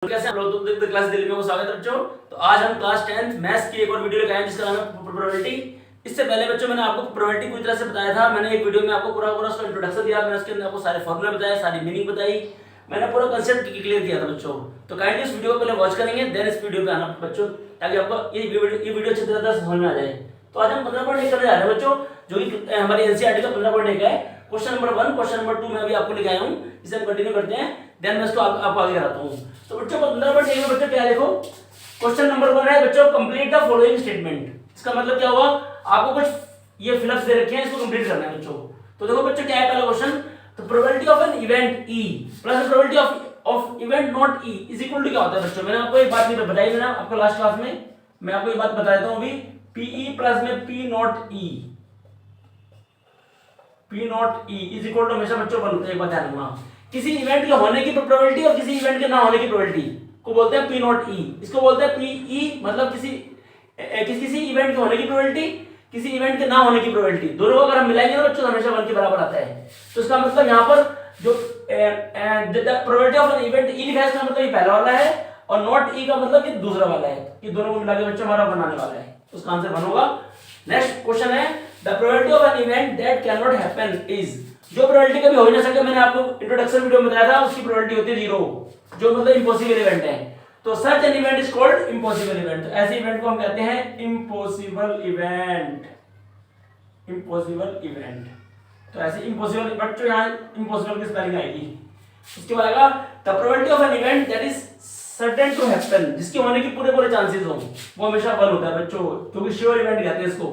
कैसे आप लोग तो क्लास दिल्ली में को स्वागत है बच्चों। तो आज हम क्लास 10th मैथ्स की एक और वीडियो लेकर आए हैं जिसका नाम है प्रोबेबिलिटी। इससे पहले बच्चों मैंने आपको प्रोबेबिलिटी पूरी तरह से बताया था। मैंने एक वीडियो में आपको पूरा उसका इंट्रोडक्शन दिया, मैंने उसके अंदर आपको सारे फॉर्मूले बताए, सारी मीनिंग बताई, मैंने पूरा कांसेप्ट क्लियर किया था बच्चों। तो काइंडली इस वीडियो को पहले वॉच करेंगे, देन इस वीडियो पे आना बच्चों, ताकि आपको ये वीडियो अच्छी तरह से समझ में आ जाए। तो आज हम 15.1 करने जा रहे हैं बच्चों, जो कि हमारी एनसीईआरटी का 15.1 है। क्वेश्चन नंबर 1, क्वेश्चन नंबर 2 मैं अभी आपको लेके आया हूं, इसे हम कंटिन्यू करते हैं, देन मैं इसको आपको आगे कराता हूं। तो बच्चों 15.1 में बच्चों क्या देखो, क्वेश्चन नंबर 1 है बच्चों, कंप्लीट द फॉलोइंग स्टेटमेंट। इसका मतलब क्या हुआ, आपको कुछ ये फिलअप्स दे रखे हैं, इसको कंप्लीट करना है बच्चों। तो देखो बच्चों क्या है पहला क्वेश्चन, तो probability of an event E plus probability of event not E is equal to क्या होता है बच्चों। मैंने आपको एक बात नहीं बताई, मैंने आपको लास्ट क्लास में मैं आपको एक बात बता देता हूं अभी, PE प्लस में P not E, P not E is equal to हमेशा बच्चों बनता है। एक बात ध्यान रखना, किसी इवेंट के होने की प्रोबेबिलिटी और किसी इवेंट के ना होने की प्रोबेबिलिटी को बोलते हैं P नॉट E। इसको बोलते हैं PE, मतलब किसी इवेंट के होने की प्रोबेबिलिटी, किसी इवेंट के ना होने की प्रोबेबिलिटी, दोनों को अगर हम मिलाएंगे ना बच्चों हमेशा 1 के बराबर आता है। तो इसका मतलब यहाँ पर जो probability of an event E लिखा है, इसका मतलब ये पहला वाला है, और नॉट E का मतलब ये दूसरा वाला है। ये दोनों को मिला के बच्चों हमारा बनाने वाला है, तो उसका आंसर 1 होगा। नेक्स्ट क्वेश्चन है, the probability of an event that can not happen is, जो प्रोबेबिलिटी कभी हो ही ना सके, मैंने आपको इंट्रोडक्शन वीडियो में बताया था, उसकी प्रोबेबिलिटी होती है 0, जो मतलब इम्पॉसिबल इवेंट है। तो such an event is called impossible event. तो ऐसे इवेंट को हम कहते हैं इम्पॉसिबल इवेंट, इम्पॉसिबल इवेंट। तो ऐसे इम्पॉसिबल बच्चों यहाँ इम्पॉसिबल की स्पेलिंग आएगी। उसके बाद आएगा the probability of an event that is certain to happen, जिसके होने की पूरे चांसेस हो, वो हमेशा 1 होता है बच्चों, क्योंकि श्योर इवेंट कहते हैं इसको।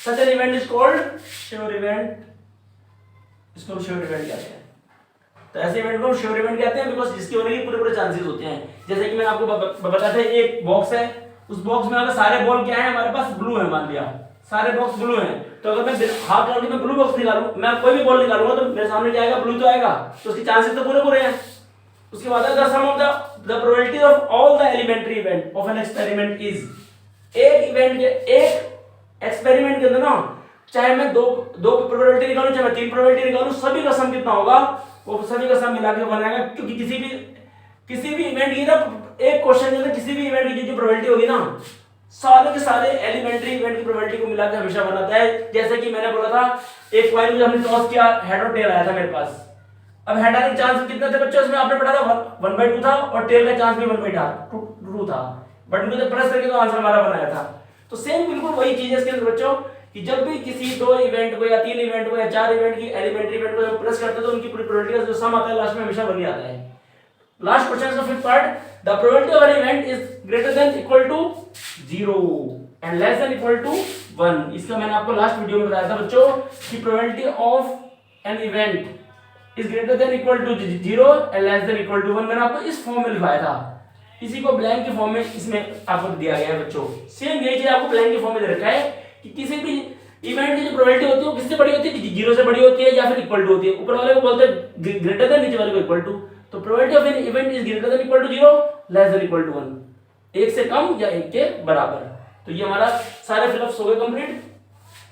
Such an event is called sure event, इसको श्योर इवेंट कहते हैं। तो ऐसे इवेंट को श्योर इवेंट कहते हैं बिकॉज़ जिसके होने की पूरे चांसेस होते हैं। जैसे कि मैंने आपको बताया था, एक बॉक्स है, उस बॉक्स में अगर सारे बॉल क्या है हमारे पास, ब्लू है, मान लिया सारे बॉक्स ब्लू हैं, तो अगर मैं हाफ राउंड में ब्लू बॉक्स निकालूं, मैं कोई भी बॉल निकालूंगा तो मेरे सामने क्या आएगा, ब्लू तो आएगा, तो उसके चांसेस तो पूरे हैं। उसके बाद the sum of the probability of all the elementary event of an experiment is, एक इवेंट के एक एक्सपेरिमेंट के अंदर ना, चाहे मैं दो प्रोबेबिलिटी निकालूं, चाहे मैं 3 प्रोबेबिलिटी निकालूं, सभी का सम कितना होगा, वो सभी का सम मिला के बनाएगा। क्योंकि किसी भी इवेंट की ना, एक क्वेश्चन के अंदर किसी भी इवेंट की जो प्रोबेबिलिटी होगी ना, सारे के सारे एलिमेंट्री इवेंट की प्रोबेबिलिटी को मिलाकर हमेशा बनाता है। जैसे कि मैंने बोला था, एक कॉइन में हमने टॉस किया, हेड और टेल आया था मेरे पास। अब हेड आने के चांस कितने थे बच्चों, इसमें आपने पढ़ा था 1/2 था, और टेल का चांस भी 1/2 था, बट मुझे प्रेस करके तो आंसर हमारा बनाया था। तो सेम बिल्कुल वही चीज है इसके अंदर बच्चों, कि जब भी किसी 2 इवेंट को या 3 इवेंट को या 4 इवेंट की एलिमेंट्री इवेंट को हम प्लस करते हैं, तो उनकी पूरी प्रोबेबिलिटी का जो सम आता है लास्ट में हमेशा 1 ही आता है। लास्ट क्वेश्चन का fifth part, the probability of an event is greater than equal to 0 and less than equal to 1। इसका मैंने आपको लास्ट वीडियो में बताया था बच्चों, कि probability of an event is greater than equal to 0 and less than equal to 1। मैंने आपको इस फॉर्म में लिखाया था, इसी को ब्लैंक के फॉर्म में इसमें आपको दिया गया है बच्चों। सेम यही चीज आपको ब्लैंक के फॉर्म में दे रखा है, कि किसी भी इवेंट की जो प्रोबेबिलिटी होती है वो किससे बड़ी होती है, 0 से बड़ी होती है या फिर इक्वल टू होती है। ऊपर वाले को बोलते हैं ग्रेटर देन, नीचे वाले को इक्वल टू। तो probability of an event is greater than equal to 0, less than equal to 1, 1 से कम या 1 के बराबर। तो ये हमारा सारे फिलअप्स हो गए कंप्लीट।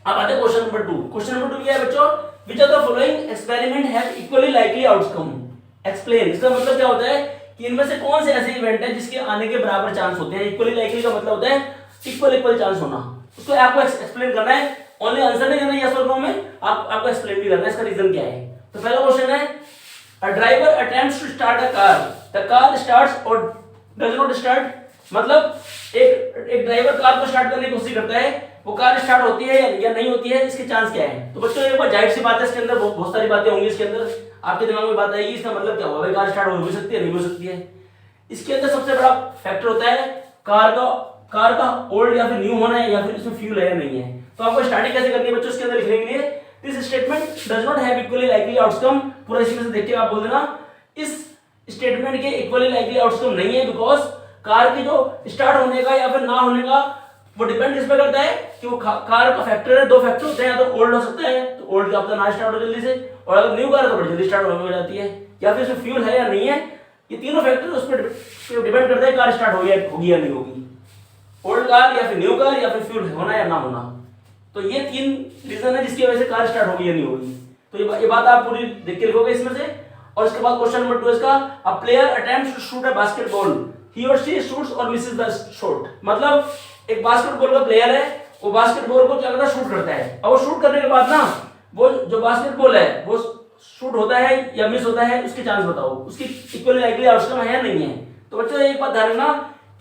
अब आते हैं क्वेश्चन नंबर 2। क्वेश्चन नंबर 2 क्या है बच्चों, which of the following experiment have equally likely outcome, explain. इसका मतलब क्या होता है, कि इनमें से कौन से ऐसे इवेंट है जिसके आने के बराबर चांस होते हैं। इक्वली लाइकली का मतलब होता है इक्वल चांस होना, उसको आपको एक्सप्लेन करना है, ओनली आंसर नहीं करना यस और नो में, आपको एक्सप्लेन भी करना है इसका रीजन क्या है। तो पहला क्वेश्चन है, a driver attempts to start a car, the car starts और डज नॉट स्टार्ट। मतलब एक ड्राइवर कार को स्टार्ट करने की कोशिश करता है, वो कार स्टार्ट होती है या नहीं होती है, इसके चांस क्या है। तो बच्चों एक बार जाहिर सी बात है, इसके अंदर बहुत सारी बातें होंगी, इसके अंदर आपके दिमाग में बात आएगी, इसका मतलब क्या हुआ भाई, कार स्टार्ट हो भी सकती है, नहीं हो सकती है। इसके अंदर सबसे बड़ा फैक्टर होता है कार का ओल्ड या फिर न्यू होना है, या फिर इसमें फ्यूल है या नहीं है। तो आपको स्टार्टिंग कैसे करनी है बच्चों, इसके अंदर लिखने के लिए, this statement does not have equally likely outcome. पूरा इसी में से देख के आप बोल देना, इस स्टेटमेंट के इक्वली लाइकली आउटकम नहीं है, बिकॉज कार की जो स्टार्ट होने का या फिर ना होने का वो डिपेंड किस पे करता है, कि वो कार का फैक्टर है, 2 फैक्टर होते हैं, या तो ओल्ड हो सकता है, तो ओल्ड का अपना ना स्टार्ट हो जल्दी से, और अगर न्यू कार है तो बड़ी जल्दी स्टार्ट हो जाती है, या फिर इसमें फ्यूल है या नहीं है। ये तीनों फैक्टर उस पर डिपेंड करता है कार स्टार्ट होगी या नहीं होगी, ओल्ड कार या फिर न्यू कार या फिर फ्यूल होना या ना होना। तो ये 3 रीजन है जिसकी वजह से कार स्टार्ट होगी या नहीं होगी। तो ये बात आप पूरी देख के लिखोगे इसमें से। और इसके बाद क्वेश्चन नंबर 2 इसका, a player attempts to shoot a basketball, he or she shoots और मिसेस द शॉट। मतलब एक बास्केटबॉल का प्लेयर है, वो बास्केटबॉल को क्या करता है, शूट करता है, और वो शूट करने के बाद ना वो जो बास्केटबॉल है वो शूट होता है या मिस होता है, उसके चांस बताओ, उसकी इक्वली लाइकली आउटकम है या नहीं है। तो बच्चों एक बात ध्यान रखना,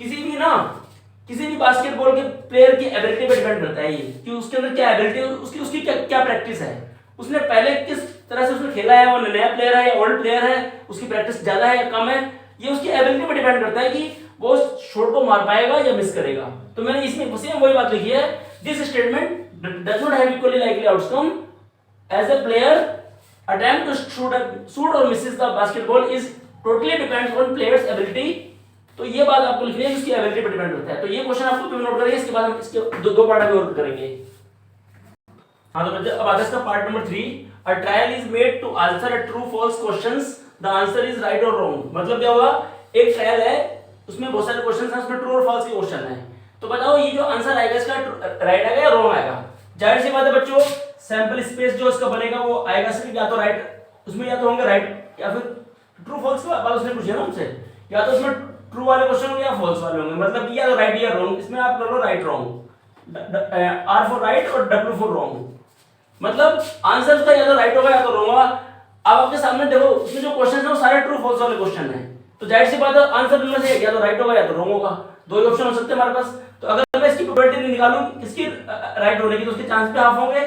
किसी भी बास्केटबॉल के प्लेयर की एबिलिटी पे डिपेंड करता है ये, कि उसके अंदर क्या एबिलिटी, उसकी क्या प्रैक्टिस है, उसने पहले किस तरह से उसने खेला है, वो नया प्लेयर है या ओल्ड प्लेयर है, उसकी प्रैक्टिस ज्यादा है या कम है, ये उसकी एबिलिटी पे डिपेंड करता है कि वो शॉट को मार पाएगा या मिस करेगा। तो मैंने इसमें वही बात लिखी है, this statement does not have equally likely outcome as a player attempt to shoot or misses the basketball is totally depends on player's ability। तो ये बात आपको लिखनी है, उसकी एबिलिटी पर डिपेंड करता है। तो ये क्वेश्चन आपको नोट करेंगे, इसके बाद हम इसके दो पार्ट में और करेंगे। हाँ तो बच्चों अब आता है इसका part number 3, a trial is made to answer a true false questions, the answer is right और रॉन्ग। मतलब क्या होगा, एक ट्रायल है, उसमें बहुत सारे क्वेश्चंस हैं, उसमें ट्रू और फॉल्स के क्वेश्चन है, तो बताओ ये जो आंसर आएगा इसका राइट आएगा या रॉन्ग आएगा। जाहिर सी बात है बच्चों, सैंपल स्पेस जो इसका बनेगा वो आएगा सिर्फ या तो राइट, उसमें या तो होंगे राइट या फिर ट्रू फॉल्स की बात उसने पूछी है ना हमसे, या तो उसमें ट्रू वाले क्वेश्चन होंगे या फॉल्स वाले होंगे, मतलब कि या तो राइट या रॉन्ग, इसमें आप कर लो right wrong, R for right और डब्ल्यू फॉर रॉन्ग, मतलब आंसर उसका या तो राइट होगा या तो रॉन्ग होगा। अब आपके सामने देखो उसमें जो क्वेश्चन है वो सारे ट्रू फॉल्स वाले क्वेश्चन है, तो जाहिर सी बात है आंसर उनमें से या तो राइट होगा या तो रॉन्ग होगा, दो ही ऑप्शन हो सकते हैं हमारे पास। तो अगर मैं इसकी प्रोबेबिलिटी निकालूं किसकी राइट होने की, तो उसके चांस भी हाफ होंगे,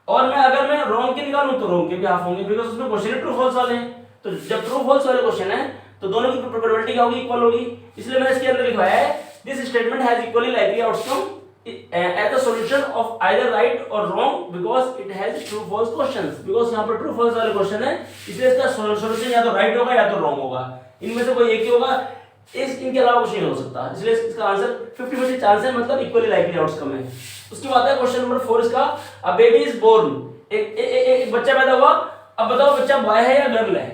और मैं अगर मैं रॉन्ग के निकालूं तो रॉन्ग के भी हाफ होंगे, बिकॉज़ उसमें क्वेश्चन ट्रू फॉल्स वाले हैं। तो जब ट्रू फॉल्स वाले क्वेश्चन है तो दोनों की प्रोबेबिलिटी क्या होगी, इक्वल होगी, इसलिए मैंने इसके अंदर लिखवाया है this statement has equally likely outcome as the solution of either right or wrong because it has true false questions, because यहाँ पर true false वाले क्वेश्चन है, इसलिए इसका सॉल्यूशन या तो राइट होगा या तो रॉन्ग होगा, इनमें से कोई एक ही होगा, इनके अलावा कुछ नहीं हो सकता, इसलिए इसका आंसर 50-50 चांस है, मतलब इक्वली लाइकली आउटकम है। उसके बाद है क्वेश्चन नंबर 4 इसका, अ बेबी इज बोर्न, एक बच्चा पैदा हुआ, अब बताओ बच्चा बॉय है या गर्ल है।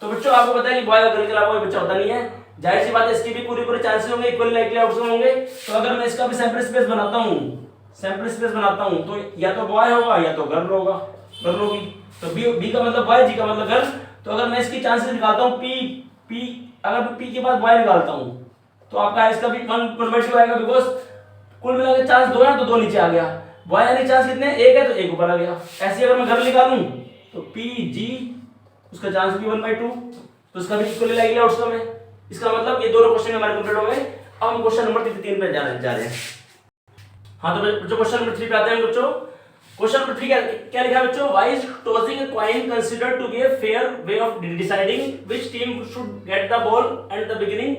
तो बच्चों आपको पता है कि बॉय और गर्ल के अलावा कोई बच्चा होता नहीं है, जाहिर सी बात है इसके भी पूरे चांसेस होंगे, इक्वली लाइकली आउटकम होंगे। तो अगर मैं इसका भी सैंपल स्पेस बनाता हूं तो या तो बॉय होगा या तो गर्ल होगी, तो बी का मतलब बॉय, जी का मतलब गर्ल। तो अगर मैं इसकी चांसेस निकालता हूं पी अगर मैं पी के बाद बॉय निकालता हूं तो आपका इसका भी 1/2 आएगा, बिकॉज कुल मिला के चांस 2 है तो 2 नीचे आ गया, बॉय यानी चांस कितने, 1 है तो 1 ऊपर आ गया। ऐसे अगर मैं गर्ल निकालूं तो पी जी उसका चांस भी 1/2, तो इसका भी इक्वली लाइकली आउटकम है। इसका मतलब ये दोनों क्वेश्चन हमारे कंप्लीट हो गए। अब हम क्वेश्चन नंबर 3 पे जा रहे हैं। हाँ तो बच्चों क्वेश्चन नंबर 3 पे आते हैं बच्चों। क्वेश्चन नंबर 3 क्या लिखा है बच्चों, why is tossing a coin considered to be a fair way of deciding which team should get the ball at the beginning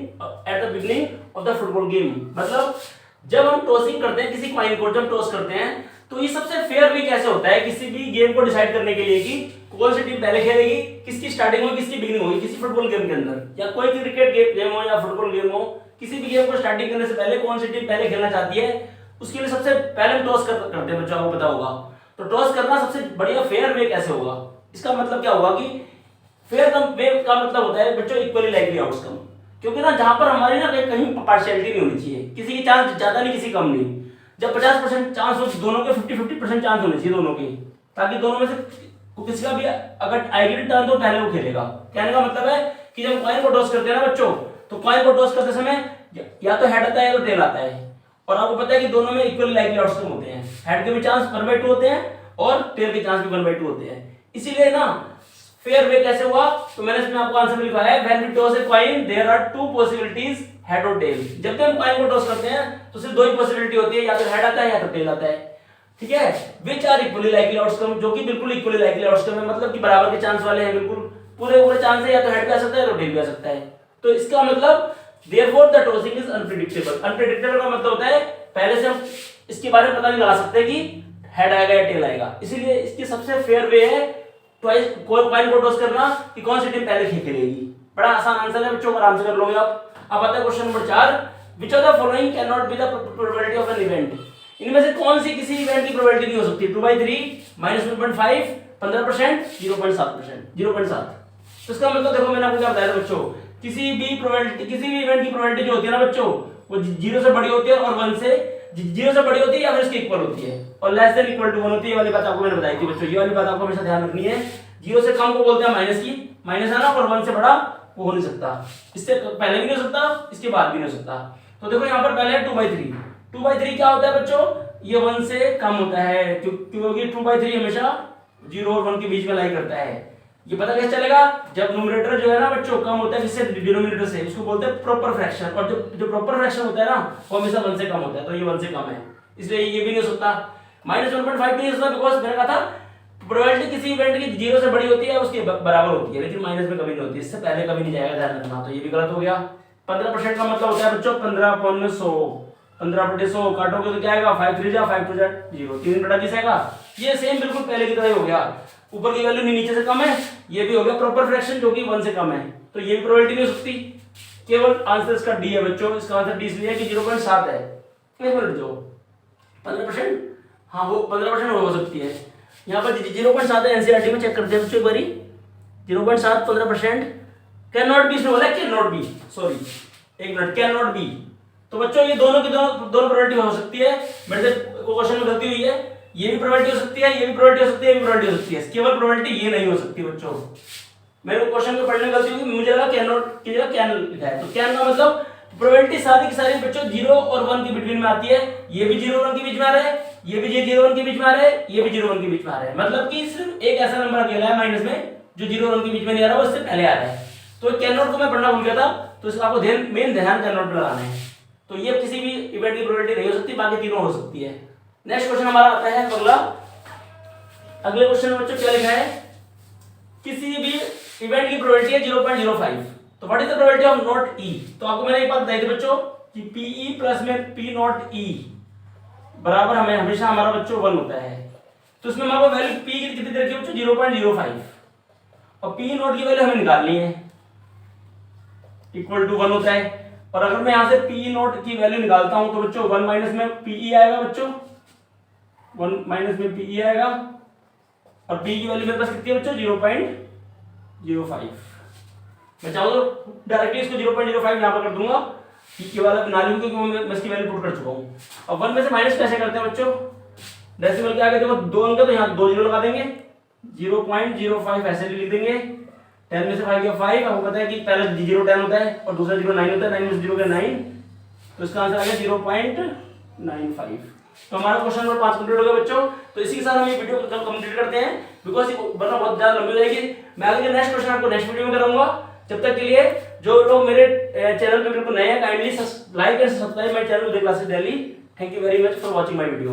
of the football game. मतलब जब हम टॉसिंग करते हैं किसी कॉइन को, जब टॉस करते हैं तो ये सबसे फेयर वे कैसे होता है किसी भी गेम को डिसाइड करने के लिए कि कौन सी टीम पहले खेलेगी, किसकी स्टार्टिंग होगी, किसकी बिगिनिंग होगी, किसी फुटबॉल गेम के अंदर, या कोई क्रिकेट गेम हो या फुटबॉल गेम हो, किसी भी गेम को स्टार्टिंग करने से पहले कौन सी टीम पहले खेलना चाहती है उसके लिए सबसे पहले हम टॉस करते हैं बच्चों, आपको पता होगा। तो टॉस करना सबसे बढ़िया फेयर वे कैसे होगा, इसका मतलब क्या होगा कि फेयर वे का मतलब होता है बच्चों इक्वली लाइकली आउटकम, क्योंकि ना जहां पर हमारी ना कहीं पार्शियलिटी नहीं होनी चाहिए, किसी की चांस ज्यादा नहीं किसी कम नहीं। जब 50% चांस हो दोनों के 50-50% चांस होने चाहिए दोनों के, ताकि दोनों में से किसी का भी अगर आएगी टर्न तो पहले वो खेलेगा। कहने का मतलब है कि जब कॉइन को टॉस करते हैं ना बच्चों, तो कॉइन को टॉस करते समय या तो हेड आता है या तो टेल आता है, और आपको पता है कि दोनों में इक्वल लाइकली आउटकम होते हैं, हेड के भी चांस 1/2 होते हैं और टेल के चांस भी 1/2 होते हैं। इसीलिए ना फेयर वे कैसे हुआ, तो मैंने इसमें आपको आंसर लिखा है when we toss a coin there are 2 possibilities head और टेल। जब भी हम कॉइन को टॉस करते हैं तो सिर्फ 2 ही पॉसिबिलिटी होती है, या तो हेड आता है या तो टेल आता है, ठीक है। Which are equally likely outcome, जो कि बिल्कुल इक्वली लाइकली आउटकम है, मतलब कि बराबर के चांस वाले हैं, बिल्कुल पूरे चांस है, या तो हेड पे आ सकता है या तो टेल पे आ सकता है। तो इसका मतलब therefore the tossing is unpredictable. Unpredictable का मतलब होता है पहले से हम इसके बारे में पता नहीं लगा सकते कि हेड आएगा या टेल आएगा, इसीलिए इसकी सबसे फेयर वे है ट्वाइस कॉइन को टॉस करना कि कौन सी टीम पहले खेलेगी। बड़ा आसान आंसर है बच्चों, आराम से कर लोगे आप। अब आता है question number 4, which of the following can not be the probability of an event. इनमें से कौन सी किसी इवेंट की प्रोबेबिलिटी नहीं हो सकती, 2/3, -1.5, 15%, 0.7। तो इसका मतलब देखो मैंने आपको क्या बताया था बच्चों, किसी भी इवेंट की प्रोबेबिलिटी जो होती है ना बच्चों, वो 0 से बड़ी होती है और 1 से 0 से बड़ी होती है या फिर इसके इक्वल होती है, और लेस देन इक्वल टू 1 होती है। ये वाली बात आपको मैंने बताई थी बच्चों, ये वाली बात आपको हमेशा ध्यान रखनी है। 0 से कम को बोलते हैं माइनस की, माइनस है ना, और 1 से बड़ा वो हो नहीं सकता, इससे पहले भी नहीं हो सकता, इसके बाद भी नहीं हो सकता। तो देखो यहाँ पर पहले है 2/3, 2/3 क्या होता है बच्चों, ये 1 से कम होता है, क्योंकि 2/3 हमेशा 0 और 1 के बीच में लाई करता है। ये पता कैसे चलेगा, जब न्यूमरेटर जो है ना बच्चों कम होता है जिससे डिनोमिनेटर से, इसको बोलते हैं प्रॉपर फ्रैक्शन, और जो प्रॉपर फ्रैक्शन होता है ना वो हमेशा 1 से कम होता है, तो ये 1 से कम है, इसलिए ये भी नहीं हो सकता। -1.5 नहीं हो सकता, बिकॉज मैंने कहा था प्रोबेबिलिटी किसी इवेंट की 0 से बड़ी होती है, उसके बराबर होती है, लेकिन माइनस में कभी नहीं होती, इससे पहले कभी नहीं जाएगा, ध्यान रखना। तो ये भी गलत हो गया। 15% का मतलब होता है बच्चों 15/100, 15/100 काटोगे तो क्या आएगा, 5 3 जा 5 2 जा 0, 3/20 आएगा। ये सेम बिल्कुल पहले की तरह ही हो गया, ऊपर की वैल्यू नीचे से कम है, ये भी हो गया प्रॉपर फ्रैक्शन जो कि 1 से कम है, तो ये भी प्रोबेबिलिटी नहीं हो सकती। केवल आंसर इसका डी है बच्चों, इसका आंसर डी इसलिए है कि 0.7 है। एक मिनट जो 15%, हाँ वो 15% हो सकती है, यहाँ पर 0.7 है, एनसीईआरटी में चेक करते हैं बच्चों एक बारी, 0.7 15%, कैन नॉट बी, इसमें बोला कैन नॉट बी, सॉरी एक मिनट, कैन नॉट बी। तो बच्चों ये दोनों की दोनों प्रोबेबिलिटी हो सकती है, मेरे से क्वेश्चन में गलती हुई है, ये भी प्रोबेबिलिटी हो सकती है, ये भी प्रोबेबिलिटी हो सकती है, ये भी प्रोबेबिलिटी हो सकती है, केवल प्रोबेबिलिटी ये नहीं हो सकती बच्चों। मेरे को क्वेश्चन में पढ़ने में गलती हुई, मुझे लगा कैन नॉट की जगह कैन लिखा है, तो कैन का मतलब प्रोबेबिलिटी सारी की सारी बच्चों 0 और 1 के बिटवीन में आती है, ये भी 0 और 1 के बीच में आ रहा है, ये भी 0 और 1 के बीच में आ रहा है, ये भी 0 और 1 के बीच में आ रहा है, मतलब कि सिर्फ एक ऐसा नंबर अकेला है माइनस में जो 0 और 1 के बीच में नहीं आ रहा, वो इससे पहले आ रहा है। तो कैन नॉट को मैं पढ़ना भूल गया था, तो इसका आपको मेन ध्यान कैन नॉट पे लगाना है। तो ये किसी भी इवेंट की प्रोबेबिलिटी नहीं हो सकती, बाकी तीनों हो सकती है। नेक्स्ट क्वेश्चन हमारा आता है अगला। अगले क्वेश्चन में बच्चों क्या लिखा है, किसी भी इवेंट की प्रोबेबिलिटी है 0.05, तो what is the probability of not E. तो आपको मैंने एक बात बताई थी बच्चों कि पीई प्लस में पी नॉट ई बराबर हमें हमेशा हमारा बच्चों 1 होता है। तो इसमें हमारे वैल्यू पी की कितनी रखी है बच्चों, 0.05, और पी नॉट की वैल्यू हमें निकालनी है, इक्वल टू 1 होता है। और अगर मैं यहां से पी नॉट की वैल्यू निकालता हूं तो बच्चों 1 माइनस में पीई आएगा बच्चों, 1 माइनस में पीई आएगा, और पी की वैल्यू मेरे पास कितनी है बच्चों, 0.05। मैं चाहूँ तो डायरेक्टली इसको 0.05 यहाँ पर कर दूंगा, पी वाला बना लूँ क्योंकि मैं इसकी वैल्यू पुट कर चुका हूँ। अब 1 में से माइनस कैसे करते हैं बच्चों, डेसिमल के आगे देखो 2 अंक है तो यहाँ 2 जीरो लगा देंगे, 0.05 ऐसे भी लिख देंगे। 10 में से 5 गया 5, आपको पता है कि पहला 0 10 होता है और दूसरा 0 9 होता है, 9 में से 0 गया 9, तो इसका आंसर आ गया 0.95। तो हमारा क्वेश्चन नंबर 5 कंप्लीट हो गया बच्चों। तो इसी के साथ हम ये वीडियो कंप्लीट करते हैं, बिकॉज वरना बहुत ज्यादा लंबी हो जाएगी। मैं आगे नेक्स्ट क्वेश्चन आपको नेक्स्ट वीडियो में कराऊंगा। जब तक के लिए जो लोग मेरे चैनल पे बिल्कुल नए हैं, kindly like and subscribe my channel Uday classes Delhi. Thank you very much for watching my video.